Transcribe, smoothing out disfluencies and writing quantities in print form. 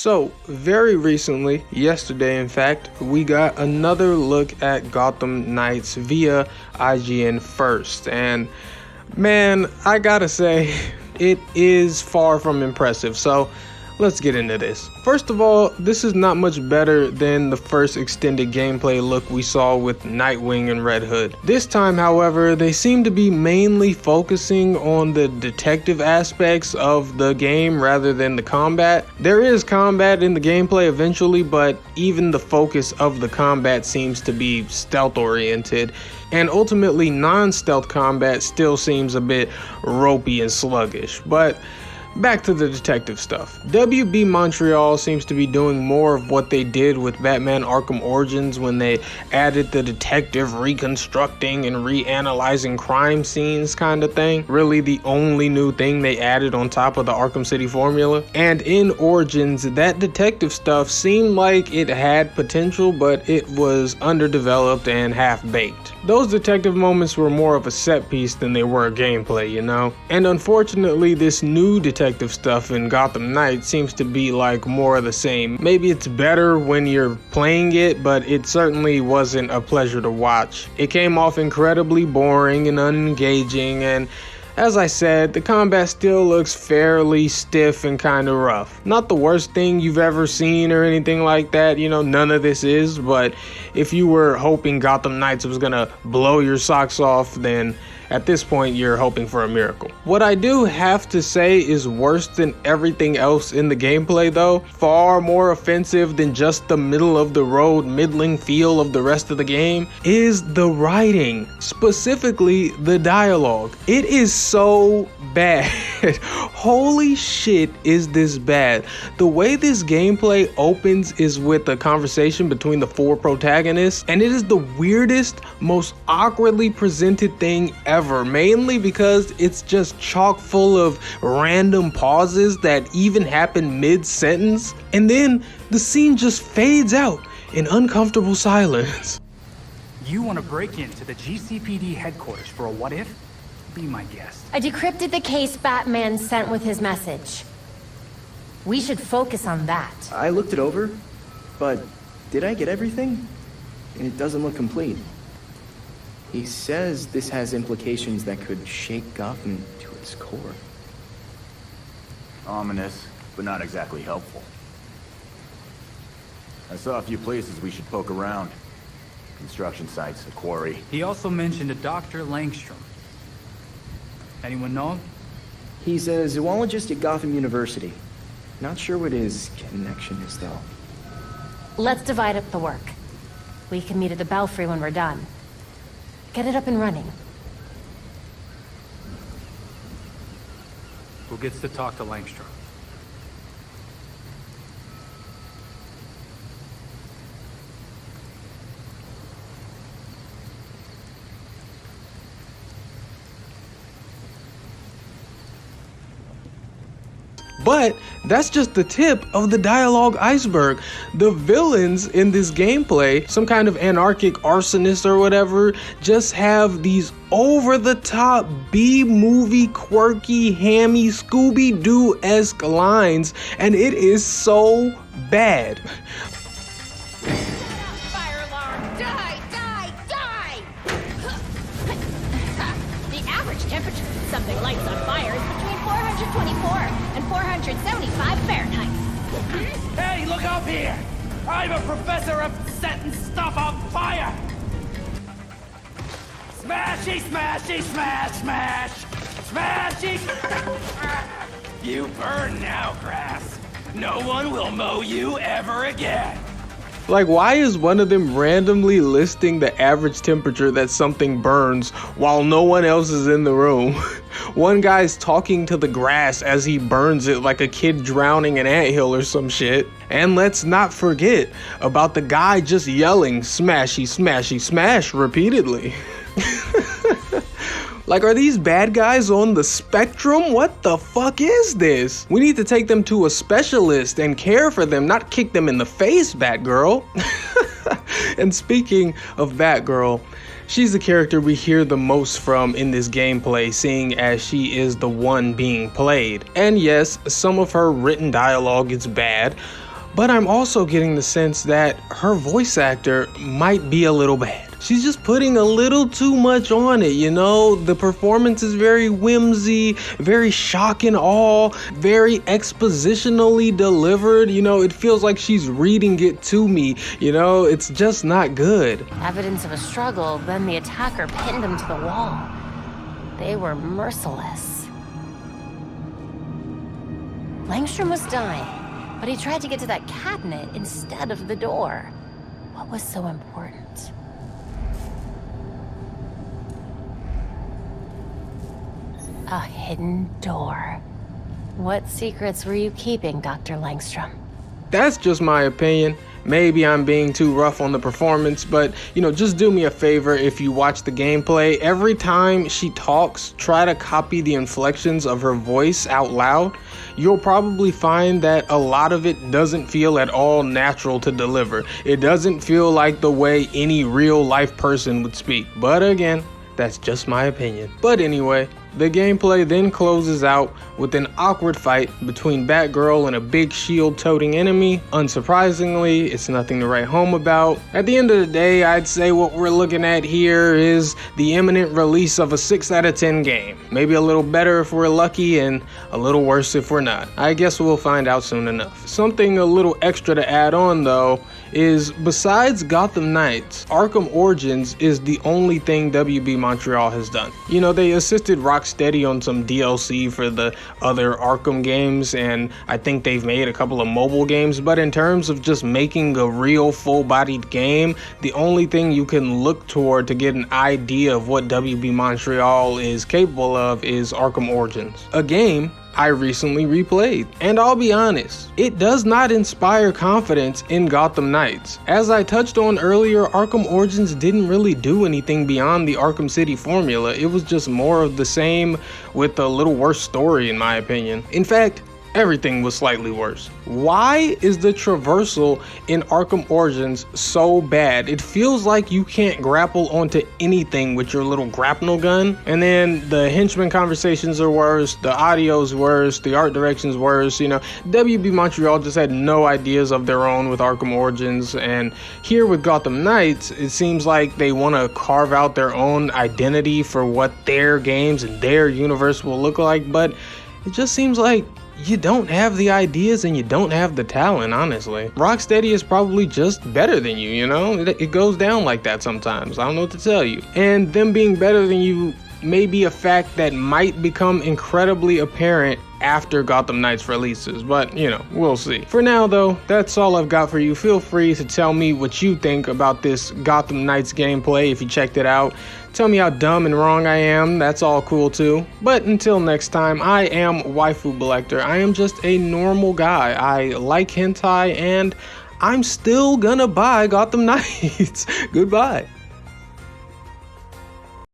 So, very recently, yesterday in fact, we got another look at Gotham Knights via IGN First, and man, I gotta say, it is far from impressive, so let's get into this. First of all, this is not much better than the first extended gameplay look we saw with Nightwing and Red Hood. This time, however, they seem to be mainly focusing on the detective aspects of the game rather than the combat. There is combat in the gameplay eventually, but even the focus of the combat seems to be stealth oriented, and ultimately non-stealth combat still seems a bit ropey and sluggish. But back to the detective stuff. WB Montreal seems to be doing more of what they did with Batman Arkham Origins when they added the detective reconstructing and reanalyzing crime scenes kind of thing. Really the only new thing they added on top of the Arkham City formula. And in Origins, that detective stuff seemed like it had potential, but it was underdeveloped and half-baked. Those detective moments were more of a set piece than they were gameplay, you know? And unfortunately, this new detective stuff in Gotham Knights seems to be like more of the same. Maybe it's better when you're playing it, but it certainly wasn't a pleasure to watch. It came off incredibly boring and unengaging, and as I said, the combat still looks fairly stiff and kind of rough. Not the worst thing you've ever seen or anything like that, you know, none of this is, but if you were hoping Gotham Knights was gonna blow your socks off, then at this point, you're hoping for a miracle. What I do have to say is worse than everything else in the gameplay though, far more offensive than just the middle of the road middling feel of the rest of the game, is the writing, specifically the dialogue. It is so bad. Holy shit, is this bad. The way this gameplay opens is with a conversation between the four protagonists, and it is the weirdest, most awkwardly presented thing ever, mainly because it's just chock full of random pauses that even happen mid-sentence, and then the scene just fades out in uncomfortable silence. You want to break into the GCPD headquarters for a what if? Be my guest. I decrypted the case Batman sent with his message. We should focus on that. I looked it over, but did I get everything? It doesn't look complete. He says this has implications that could shake Gotham to its core. Ominous, but not exactly helpful. I saw a few places we should poke around. Construction sites, a quarry. He also mentioned a Dr. Langstrom. Anyone know him? He's a zoologist at Gotham University. Not sure what his connection is, though. Let's divide up the work. We can meet at the Belfry when we're done. Get it up and running. Who gets to talk to Langstrom? But that's just the tip of the dialogue iceberg. The villains in this gameplay, some kind of anarchic arsonist or whatever, just have these over-the-top B-movie quirky hammy Scooby-Doo-esque lines, and it is so bad. Fire alarm! Die! Die! Die! The average temperature something lights on fire is between 424 and 475 Fahrenheit. Hey, look up here! I'm a professor of setting stuff on fire! Smashy, smashy, smash, smash! Smashy! You burn now, grass. No one will mow you ever again. Like, why is one of them randomly listing the average temperature that something burns while no one else is in the room? One guy's talking to the grass as he burns it like a kid drowning an anthill or some shit. And let's not forget about the guy just yelling smashy, smashy, smash repeatedly. Like, are these bad guys on the spectrum? What the fuck is this? We need to take them to a specialist and care for them, not kick them in the face, Batgirl. And speaking of Batgirl, she's the character we hear the most from in this gameplay, seeing as she is the one being played. And yes, some of her written dialogue is bad, but I'm also getting the sense that her voice actor might be a little bad. She's just putting a little too much on it, you know? The performance is very whimsy, very shock and awe, very expositionally delivered. You know, it feels like she's reading it to me, you know? It's just not good. Evidence of a struggle, then the attacker pinned him to the wall. They were merciless. Langstrom was dying, but he tried to get to that cabinet instead of the door. What was so important? A hidden door. What secrets were you keeping, Dr. Langstrom? That's just my opinion. Maybe I'm being too rough on the performance, but you know, just do me a favor if you watch the gameplay. Every time she talks, try to copy the inflections of her voice out loud. You'll probably find that a lot of it doesn't feel at all natural to deliver. It doesn't feel like the way any real life person would speak. But again, that's just my opinion. But anyway, the gameplay then closes out with an awkward fight between Batgirl and a big shield-toting enemy. Unsurprisingly, it's nothing to write home about. At the end of the day, I'd say what we're looking at here is the imminent release of a 6 out of 10 game. Maybe a little better if we're lucky and a little worse if we're not. I guess we'll find out soon enough. Something a little extra to add on though is besides Gotham Knights, Arkham Origins is the only thing WB Montreal has done. You know, they assisted Rocksteady on some DLC for the other Arkham games, and I think they've made a couple of mobile games, but in terms of just making a real full-bodied game, the only thing you can look toward to get an idea of what WB Montreal is capable of is Arkham Origins, a game I recently replayed. And I'll be honest, it does not inspire confidence in Gotham Knights. As I touched on earlier, Arkham Origins didn't really do anything beyond the Arkham City formula. It was just more of the same with a little worse story in my opinion. In fact, everything was slightly worse. Why is the traversal in Arkham Origins so bad? It feels like you can't grapple onto anything with your little grapnel gun. And then the henchman conversations are worse, the audio's worse, the art direction's worse. You know, WB Montreal just had no ideas of their own with Arkham Origins. And here with Gotham Knights, it seems like they want to carve out their own identity for what their games and their universe will look like. But it just seems like you don't have the ideas and you don't have the talent, honestly. Rocksteady is probably just better than you, you know? It goes down like that sometimes. I don't know what to tell you. And them being better than you may be a fact that might become incredibly apparent after Gotham Knights releases, but you know, we'll see. For now though, that's all I've got for you. Feel free to tell me what you think about this Gotham Knights gameplay if you checked it out. Tell me how dumb and wrong I am, that's all cool too. But until next time, I am Waifu Belector. I am just a normal guy. I like hentai and I'm still gonna buy Gotham Knights. Goodbye.